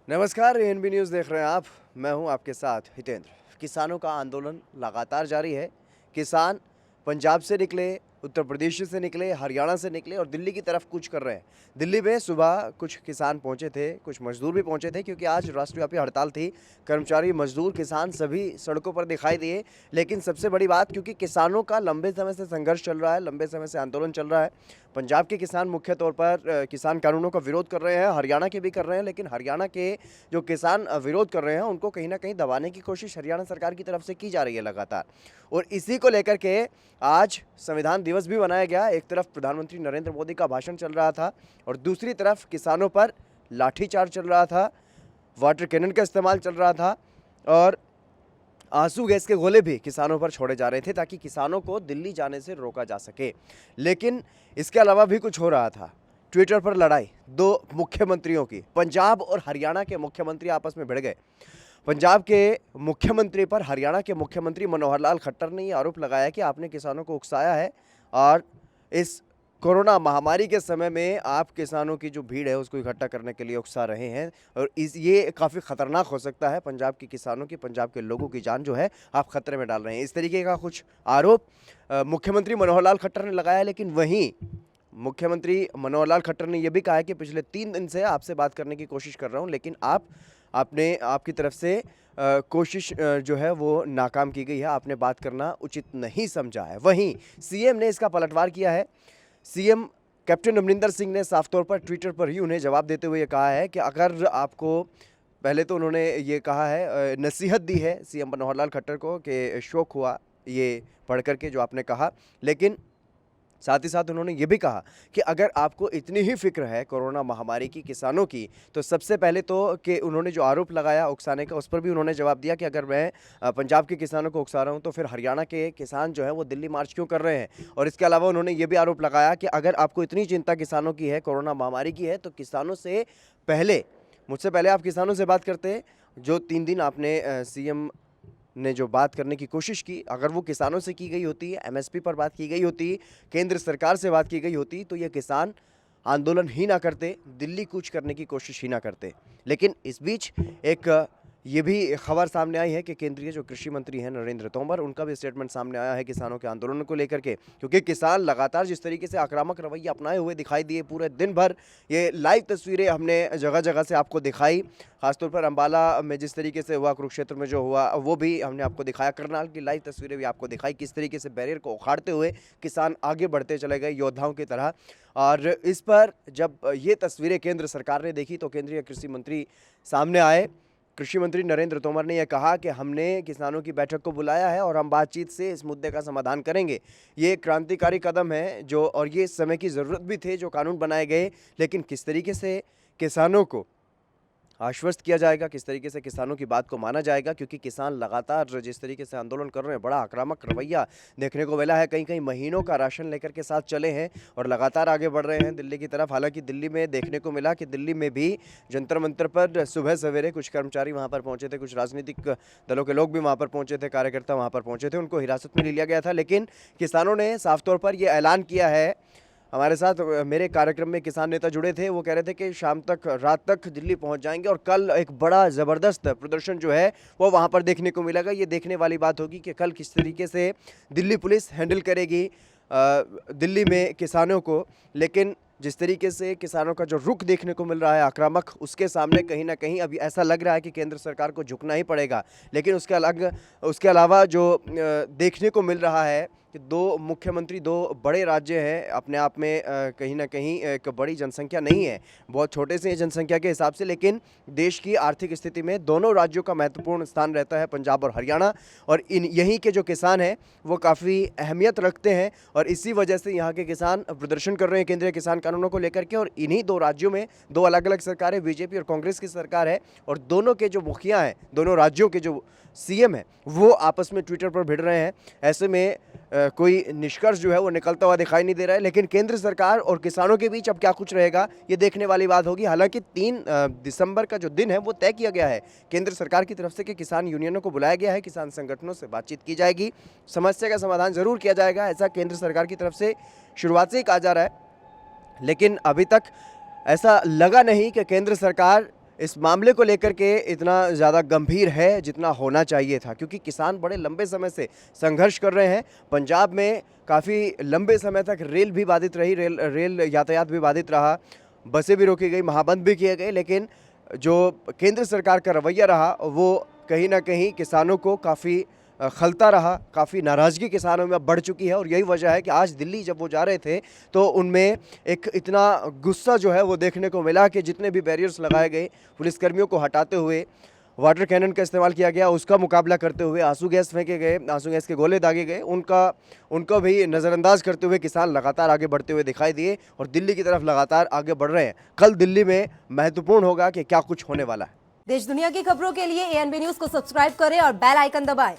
नमस्कार, ANB news देख रहे हैं आप। मैं हूं आपके साथ हितेंद्र। किसानों का आंदोलन लगातार जारी है। किसान पंजाब से निकले, उत्तर प्रदेश से निकले, हरियाणा से निकले और दिल्ली की तरफ कूच कर रहे हैं। दिल्ली में सुबह कुछ किसान पहुंचे थे, कुछ मजदूर भी पहुंचे थे क्योंकि आज राष्ट्रव्यापी हड़ताल थी। कर्मचारी, मजदूर, किसान सभी सड़कों पर दिखाई दिए। लेकिन सबसे बड़ी बात, क्योंकि किसानों का लंबे समय से संघर्ष चल रहा है, लंबे समय से आंदोलन चल रहा है। पंजाब के किसान मुख्य तौर पर किसान कानूनों का विरोध कर रहे हैं, हरियाणा के भी कर रहे हैं, लेकिन हरियाणा के जो किसान विरोध कर रहे हैं उनको कहीं ना कहीं दबाने की कोशिश हरियाणा सरकार की तरफ से की जा रही है लगातार। और इसी को लेकर के आज संविधान दिवस भी मनाया गया। एक तरफ प्रधानमंत्री नरेंद्र मोदी का भाषण चल रहा था और दूसरी तरफ किसानों पर लाठीचार्ज चल रहा था, वाटर कैनन का इस्तेमाल चल रहा था और आंसू गैस के गोले भी किसानों पर छोड़े जा रहे थे ताकि किसानों को दिल्ली जाने से रोका जा सके। लेकिन इसके अलावा भी कुछ हो रहा था। ट्विटर पर लड़ाई दो मुख्यमंत्रियों की, पंजाब और हरियाणा के मुख्यमंत्री आपस में भिड़ गए। पंजाब के मुख्यमंत्री पर हरियाणा के मुख्यमंत्री मनोहर लाल खट्टर ने ये आरोप लगाया कि आपने किसानों को उकसाया है और इस कोरोना महामारी के समय में आप किसानों की जो भीड़ है उसको इकट्ठा करने के लिए उकसा रहे हैं और ये काफ़ी ख़तरनाक हो सकता है। पंजाब के किसानों की, पंजाब के लोगों की जान जो है आप खतरे में डाल रहे हैं। इस तरीके का कुछ आरोप मुख्यमंत्री मनोहर लाल खट्टर ने लगाया। लेकिन वहीं मुख्यमंत्री मनोहर लाल खट्टर ने यह भी कहा है कि पिछले 3 दिन से आपसे बात करने की कोशिश कर रहा हूं, लेकिन आपने आपकी तरफ से कोशिश जो है वो नाकाम की गई है, आपने बात करना उचित नहीं समझा है। वहीं सीएम ने इसका पलटवार किया है। सीएम कैप्टन अमरिंदर सिंह ने साफ तौर पर ट्विटर पर ही उन्हें जवाब देते हुए कहा है कि अगर आपको, पहले तो उन्होंने ये कहा है, नसीहत दी है सीएम मनोहर लाल खट्टर को कि शौक हुआ ये पढ़ करके जो आपने कहा, लेकिन साथ ही साथ उन्होंने ये भी कहा कि अगर आपको इतनी ही फिक्र है कोरोना महामारी की, किसानों की, तो सबसे पहले तो कि उन्होंने जो आरोप लगाया उकसाने का, उस पर भी उन्होंने जवाब दिया कि अगर मैं पंजाब के किसानों को उकसा रहा हूं तो फिर हरियाणा के किसान जो है वो दिल्ली मार्च क्यों कर रहे हैं। और इसके अलावा उन्होंने ये भी आरोप लगाया कि अगर आपको इतनी चिंता किसानों की है, कोरोना महामारी की है, तो किसानों से पहले, मुझसे पहले आप किसानों से बात करते। जो 3 दिन आपने सीएम ने जो बात करने की कोशिश की, अगर वो किसानों से की गई होती, एमएसपी पर बात की गई होती, केंद्र सरकार से बात की गई होती, तो ये किसान आंदोलन ही ना करते, दिल्ली कूच करने की कोशिश ही ना करते। लेकिन इस बीच एक ये भी खबर सामने आई है कि केंद्रीय जो कृषि मंत्री हैं नरेंद्र तोमर, उनका भी स्टेटमेंट सामने आया है किसानों के आंदोलन को लेकर के, क्योंकि किसान लगातार जिस तरीके से आक्रामक रवैया अपनाए हुए दिखाई दिए पूरे दिन भर, ये लाइव तस्वीरें हमने जगह जगह से आपको दिखाई। खासतौर पर अंबाला में जिस तरीके से हुआ, कुरुक्षेत्र में जो हुआ वो भी हमने आपको दिखाया, करनाल की लाइव तस्वीरें भी आपको दिखाई, किस तरीके से बैरियर को उखाड़ते हुए किसान आगे बढ़ते चले गए योद्धाओं की तरह। और इस पर जब ये तस्वीरें केंद्र सरकार ने देखी तो केंद्रीय कृषि मंत्री सामने आए। कृषि मंत्री नरेंद्र तोमर ने यह कहा कि हमने किसानों की बैठक को बुलाया है और हम बातचीत से इस मुद्दे का समाधान करेंगे। ये क्रांतिकारी कदम है जो, और ये समय की ज़रूरत भी थे जो कानून बनाए गए, लेकिन किस तरीके से किसानों को आश्वस्त किया जाएगा, किस तरीके से किसानों की बात को माना जाएगा, क्योंकि किसान लगातार जिस तरीके से आंदोलन कर रहे हैं, बड़ा आक्रामक रवैया देखने को मिला है। कई कई महीनों का राशन लेकर के साथ चले हैं और लगातार आगे बढ़ रहे हैं दिल्ली की तरफ। हालांकि दिल्ली में देखने को मिला कि दिल्ली में भी जंतर मंतर पर सुबह सवेरे कुछ कर्मचारी वहां पर पहुंचे थे, कुछ राजनीतिक दलों के लोग भी वहां पर पहुंचे थे, कार्यकर्ता वहां पर पहुंचे थे, उनको हिरासत में ले लिया गया था। लेकिन किसानों ने साफ तौर पर यह ऐलान किया है। हमारे साथ मेरे कार्यक्रम में किसान नेता जुड़े थे, वो कह रहे थे कि शाम तक, रात तक दिल्ली पहुंच जाएंगे और कल एक बड़ा ज़बरदस्त प्रदर्शन जो है वो वहां पर देखने को मिलेगा। ये देखने वाली बात होगी कि कल किस तरीके से दिल्ली पुलिस हैंडल करेगी दिल्ली में किसानों को। लेकिन जिस तरीके से किसानों का जो रुख देखने को मिल रहा है आक्रामक, उसके सामने कहीं ना कहीं अभी ऐसा लग रहा है कि केंद्र सरकार को झुकना ही पड़ेगा। लेकिन उसके अलावा जो देखने को मिल रहा है कि दो मुख्यमंत्री, दो बड़े राज्य हैं, अपने आप में कहीं ना कहीं एक बड़ी जनसंख्या नहीं है, बहुत छोटे से जनसंख्या के हिसाब से, लेकिन देश की आर्थिक स्थिति में दोनों राज्यों का महत्वपूर्ण स्थान रहता है, पंजाब और हरियाणा। और यहीं के जो किसान हैं वो काफ़ी अहमियत रखते हैं और इसी वजह से यहाँ के किसान प्रदर्शन कर रहे हैं केंद्रीय किसान कानूनों को लेकर के। और इन्हीं दो राज्यों में दो अलग अलग सरकारें, बीजेपी और कांग्रेस की सरकार है, और दोनों के जो मुखिया हैं, दोनों राज्यों के जो सीएम है, वो आपस में ट्विटर पर भिड़ रहे हैं। ऐसे में कोई निष्कर्ष जो है वो निकलता हुआ दिखाई नहीं दे रहा है। लेकिन केंद्र सरकार और किसानों के बीच अब क्या कुछ रहेगा, ये देखने वाली बात होगी। हालांकि 3 दिसंबर का जो दिन है वो तय किया गया है केंद्र सरकार की तरफ से कि किसान यूनियनों को बुलाया गया है, किसान संगठनों से बातचीत की जाएगी, समस्या का समाधान जरूर किया जाएगा, ऐसा केंद्र सरकार की तरफ से शुरुआत से ही कहा जा रहा है। लेकिन अभी तक ऐसा लगा नहीं कि केंद्र सरकार इस मामले को लेकर के इतना ज़्यादा गंभीर है जितना होना चाहिए था, क्योंकि किसान बड़े लंबे समय से संघर्ष कर रहे हैं। पंजाब में काफ़ी लंबे समय तक रेल भी बाधित रही, रेल यातायात भी बाधित रहा, बसें भी रोकी गई, महाबंद भी किए गए, लेकिन जो केंद्र सरकार का रवैया रहा वो कहीं ना कहीं किसानों को काफ़ी खलता रहा। काफ़ी नाराज़गी किसानों में अब बढ़ चुकी है और यही वजह है कि आज दिल्ली जब वो जा रहे थे तो उनमें एक इतना गुस्सा जो है वो देखने को मिला कि जितने भी बैरियर्स लगाए गए, पुलिसकर्मियों को हटाते हुए वाटर कैनन का इस्तेमाल किया गया, उसका मुकाबला करते हुए आंसू गैस फेंके गए, आंसू गैस के गोले दागे गए, उनको भी नज़रअंदाज करते हुए किसान लगातार आगे बढ़ते हुए दिखाई दिए और दिल्ली की तरफ लगातार आगे बढ़ रहे हैं। कल दिल्ली में महत्वपूर्ण होगा कि क्या कुछ होने वाला है। देश दुनिया की खबरों के लिए ANB न्यूज को सब्सक्राइब करें और बेल आइकन दबाएं।